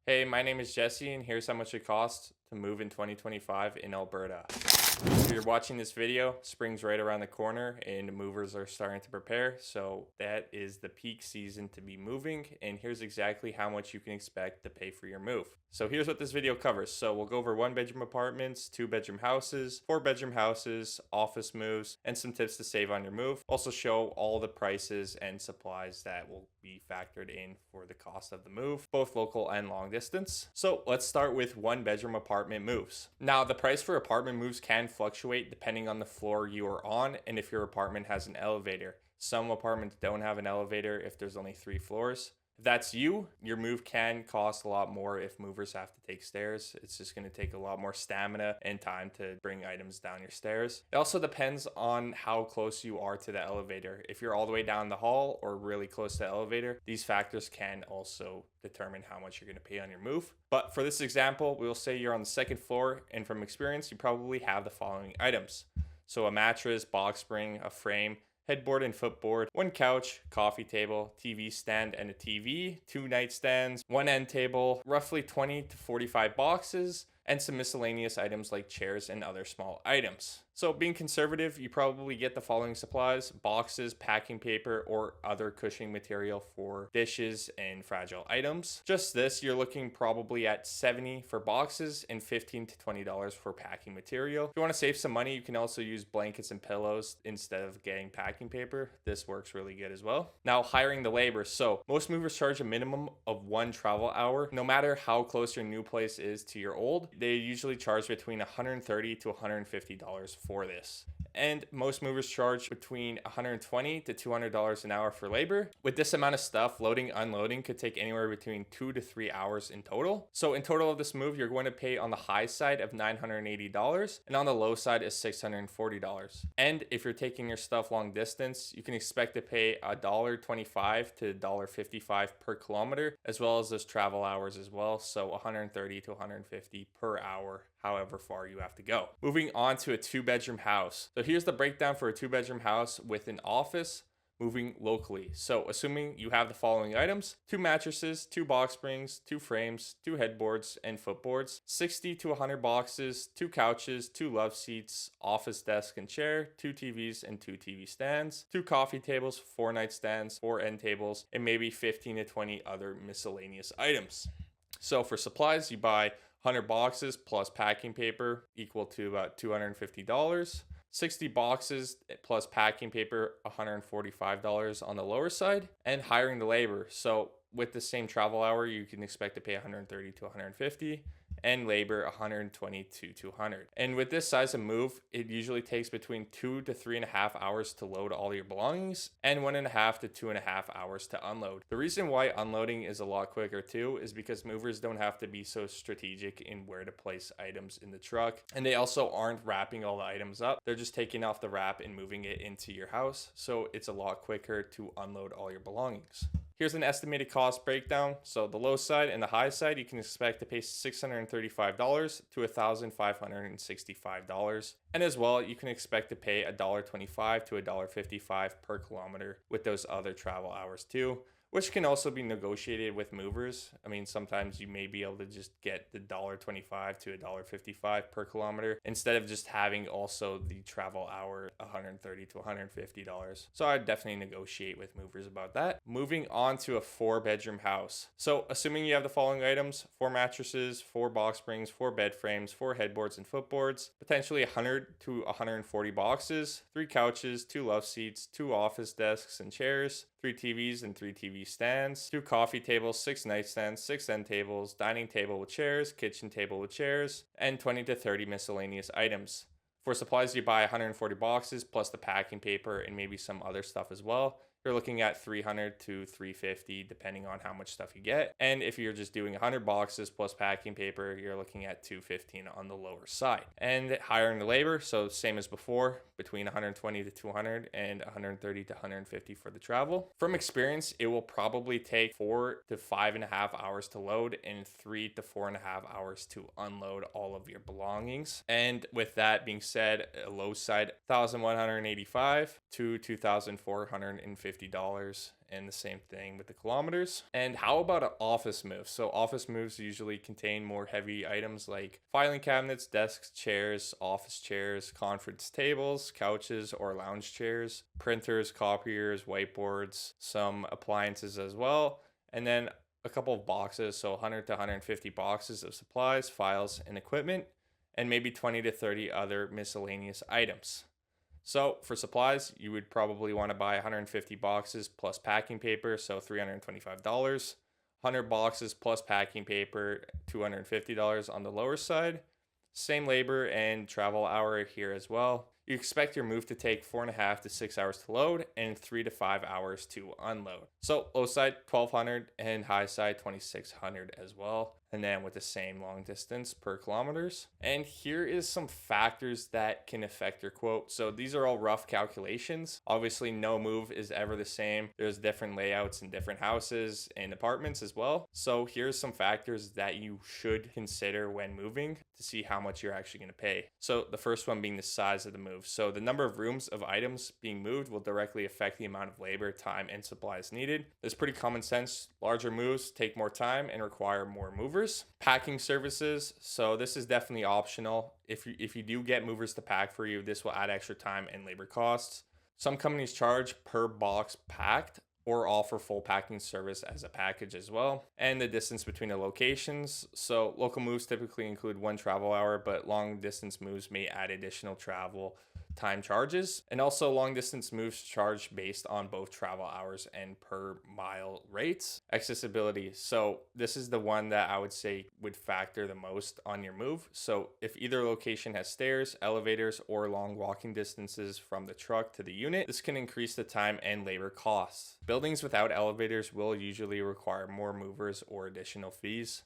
Hey, my name is Jesse, and here's how much it costs to move in 2025 in Alberta. If you're watching this video, spring's right around the corner and movers are starting to prepare. So that is the peak season to be moving. And here's exactly how much you can expect to pay for your move. So here's what this video covers. So we'll go over 1 bedroom apartments, 2 bedroom houses, 4 bedroom houses, office moves, and some tips to save on your move. Also show all the prices and supplies that will be factored in for the cost of the move, both local and long distance. So let's start with 1 bedroom apartment moves. Now the price for apartment moves can fluctuate depending on the floor you are on and if your apartment has an elevator. Some apartments don't have an elevator if there's only 3 floors. If that's you, your move can cost a lot more if movers have to take stairs. It's just going to take a lot more stamina and time to bring items down your stairs. It also depends on how close you are to the elevator. If you're all the way down the hall or really close to the elevator, these factors can also determine how much you're going to pay on your move. But for this example, we'll say you're on the 2nd floor, and from experience, you probably have the following items. So a mattress, box spring, a frame, headboard and footboard, 1 couch, coffee table, TV stand and a TV, 2 nightstands, 1 end table, roughly 20 to 45 boxes, and some miscellaneous items like chairs and other small items. So being conservative, you probably get the following supplies: boxes, packing paper, or other cushioning material for dishes and fragile items. Just this, you're looking probably at $70 for boxes and $15 to $20 for packing material. If you want to save some money, you can also use blankets and pillows instead of getting packing paper. This works really good as well. Now, hiring the labor. So most movers charge a minimum of 1 travel hour. No matter how close your new place is to your old, they usually charge between $130 to $150 for this. And most movers charge between $120 to $200 an hour for labor. With this amount of stuff, loading, unloading could take anywhere between 2 to 3 hours in total. So in total of this move, you're going to pay on the high side of $980 and on the low side is $640. And if you're taking your stuff long distance, you can expect to pay $1.25 to $1.55 per kilometer, as well as those travel hours as well. So $130 to $150 per hour, however far you have to go. Moving on to a 2 bedroom house. So here's the breakdown for a 2 bedroom house with an office moving locally. So assuming you have the following items: 2 mattresses, 2 box springs, 2 frames, 2 headboards and footboards, 60 to 100 boxes, 2 couches, 2 love seats, office desk and chair, 2 TVs and 2 TV stands, 2 coffee tables, 4 nightstands, 4 end tables, and maybe 15 to 20 other miscellaneous items. So for supplies, you buy 100 boxes plus packing paper, equal to about $250. 60 boxes plus packing paper, $145 on the lower side. And hiring the labor. So with the same travel hour, you can expect to pay $130 to $150, and labor $120 to $200. And with this size of move, it usually takes between 2 to 3.5 hours to load all your belongings and 1.5 to 2.5 hours to unload. The reason why unloading is a lot quicker too is because movers don't have to be so strategic in where to place items in the truck, and they also aren't wrapping all the items up. They're just taking off the wrap and moving it into your house, so it's a lot quicker to unload all your belongings. Here's an estimated cost breakdown. So the low side and the high side, you can expect to pay $635 to $1,565. And as well, you can expect to pay $1.25 to $1.55 per kilometer with those other travel hours too, which can also be negotiated with movers. I mean, sometimes you may be able to just get the $1.25 to $1.55 per kilometer instead of just having also the travel hour $130 to $150. So I'd definitely negotiate with movers about that. Moving on to a 4 bedroom house. So assuming you have the following items: 4 mattresses, 4 box springs, 4 bed frames, 4 headboards and footboards, potentially 100 to 140 boxes, 3 couches, 2 love seats, 2 office desks and chairs, 3 TVs and 3 TV stands, 2 coffee tables, 6 nightstands, 6 end tables, dining table with chairs, kitchen table with chairs, and 20 to 30 miscellaneous items. For supplies, you buy 140 boxes plus the packing paper and maybe some other stuff as well. You're looking at $300 to $350 depending on how much stuff you get. And if you're just doing 100 boxes plus packing paper, you're looking at $215 on the lower side. And hiring the labor, so same as before, between 120 to 200 and 130 to 150 for the travel. From experience, it will probably take 4 to 5.5 hours to load and 3 to 4.5 hours to unload all of your belongings. And with that being said, a low side $1,185 to $2,450 $50, and the same thing with the kilometers. And how about an office move? So office moves usually contain more heavy items like filing cabinets, desks, chairs, office chairs, conference tables, couches or lounge chairs, printers, copiers, whiteboards, some appliances as well, and then a couple of boxes, so 100 to 150 boxes of supplies, files, and equipment, and maybe 20 to 30 other miscellaneous items. So for supplies, you would probably want to buy 150 boxes plus packing paper, so $325. 100 boxes plus packing paper, $250 on the lower side. Same labor and travel hour here as well. You expect your move to take 4.5 to 6 hours to load and 3 to 5 hours to unload. So low side 1200 and high side 2600 as well. And then with the same long distance per kilometers. And here is some factors that can affect your quote. So these are all rough calculations. Obviously no move is ever the same. There's different layouts in different houses and apartments as well. So here's some factors that you should consider when moving to see how much you're actually going to pay. So the first one being the size of the move. So the number of rooms of items being moved will directly affect the amount of labor, time, and supplies needed. It's pretty common sense. Larger moves take more time and require more movers. Packing services. So this is definitely optional. If you do get movers to pack for you, this will add extra time and labor costs. Some companies charge per box packed or offer full packing service as a package as well. And the distance between the locations. So local moves typically include 1 travel hour, but long distance moves may add additional travel time charges. And also long distance moves charge based on both travel hours and per mile rates. Accessibility. So this is the one that I would say would factor the most on your move. So if either location has stairs, elevators, or long walking distances from the truck to the unit, this can increase the time and labor costs. Buildings without elevators will usually require more movers or additional fees.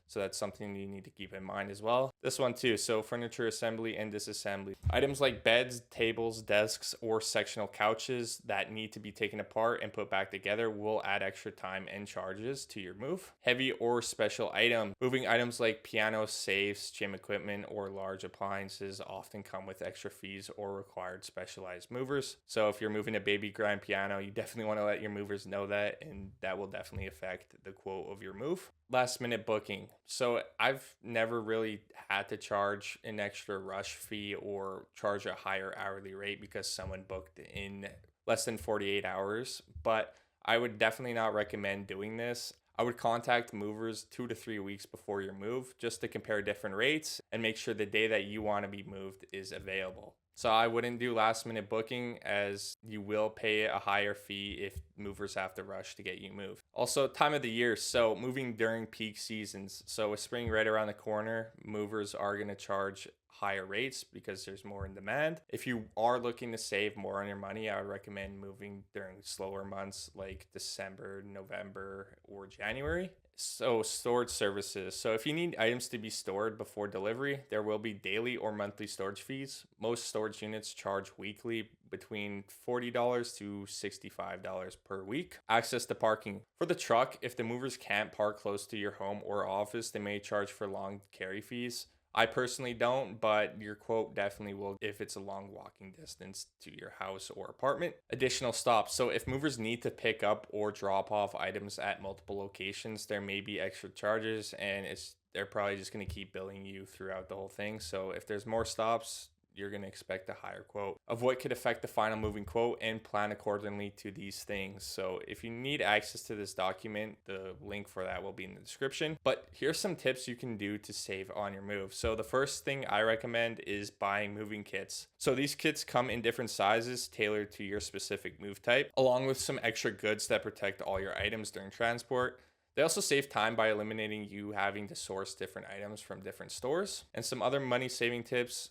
So that's something you need to keep in mind as well. This one too, so furniture assembly and disassembly. Items like beds, tables, desks, or sectional couches that need to be taken apart and put back together will add extra time and charges to your move. Heavy or special item. Moving items like pianos, safes, gym equipment, or large appliances often come with extra fees or required specialized movers. So if you're moving a baby grand piano, you definitely want to let your movers know that, and that will definitely affect the quote of your move. Last minute booking. So I've never really had to charge an extra rush fee or charge a higher hourly rate because someone booked in less than 48 hours, but I would definitely not recommend doing this. I would contact movers 2 to 3 weeks before your move just to compare different rates and make sure the day that you want to be moved is available. So I wouldn't do last minute booking, as you will pay a higher fee if movers have to rush to get you moved. Also, time of the year. So moving during peak seasons. So with spring right around the corner, movers are going to charge higher rates because there's more in demand. If you are looking to save more on your money, I would recommend moving during slower months like December, November, or January. So storage services. So if you need items to be stored before delivery, there will be daily or monthly storage fees. Most storage units charge weekly between $40 to $65 per week. Access to parking. For the truck, if the movers can't park close to your home or office, they may charge for long carry fees. I personally don't, but your quote definitely will if it's a long walking distance to your house or apartment. Additional stops. So if movers need to pick up or drop off items at multiple locations, there may be extra charges, and they're probably just going to keep billing you throughout the whole thing. So if there's more stops, you're going to expect a higher quote. Of what could affect the final moving quote and plan accordingly to these things. So if you need access to this document, the link for that will be in the description. But here's some tips you can do to save on your move. So the first thing I recommend is buying moving kits. So these kits come in different sizes tailored to your specific move type, along with some extra goods that protect all your items during transport. They also save time by eliminating you having to source different items from different stores. And some other money saving tips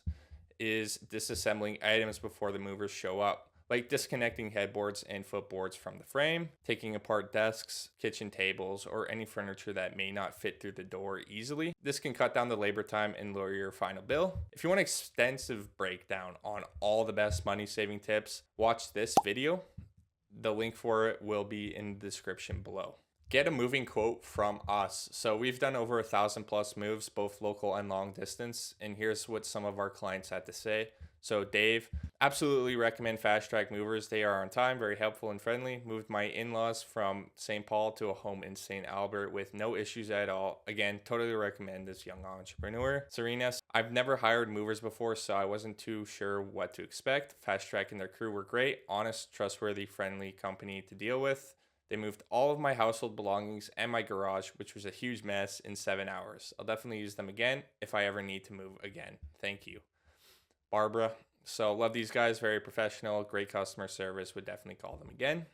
is disassembling items before the movers show up, like disconnecting headboards and footboards from the frame, taking apart desks, kitchen tables, or any furniture that may not fit through the door easily. This can cut down the labor time and lower your final bill. If you want an extensive breakdown on all the best money saving tips, watch this video. The link for it will be in the description below. Get a moving quote from us. So we've done over 1,000 plus moves, both local and long distance. And here's what some of our clients had to say. So Dave, absolutely recommend Fast Track Movers. They are on time, very helpful and friendly. Moved my in-laws from St. Paul to a home in St. Albert with no issues at all. Again, totally recommend this young entrepreneur. Serena, I've never hired movers before, so I wasn't too sure what to expect. Fast Track and their crew were great, honest, trustworthy, friendly company to deal with. They moved all of my household belongings and my garage, which was a huge mess, in 7 hours. I'll definitely use them again if I ever need to move again. Thank you. Barbara, so love these guys, very professional, great customer service, would definitely call them again.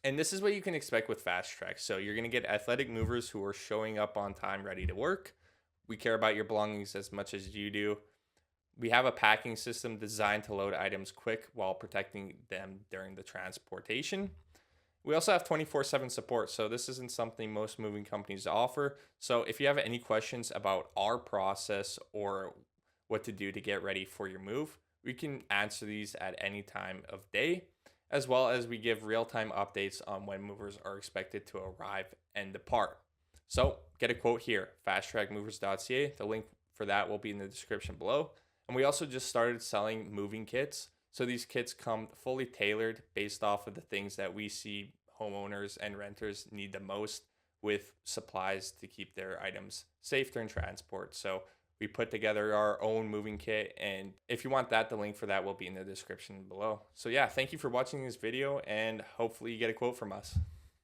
And this is what you can expect with Fast Track. So you're going to get athletic movers who are showing up on time, ready to work. We care about your belongings as much as you do. We have a packing system designed to load items quick while protecting them during the transportation. We also have 24/7 support, so this isn't something most moving companies offer. So if you have any questions about our process or what to do to get ready for your move, we can answer these at any time of day, as well as we give real-time updates on when movers are expected to arrive and depart. So get a quote here, fasttrackmovers.ca. The link for that will be in the description below. And we also just started selling moving kits. So these kits come fully tailored based off of the things that we see homeowners and renters need the most, with supplies to keep their items safe during transport. So we put together our own moving kit, and if you want that, the link for that will be in the description below. So yeah, thank you for watching this video, and hopefully you get a quote from us.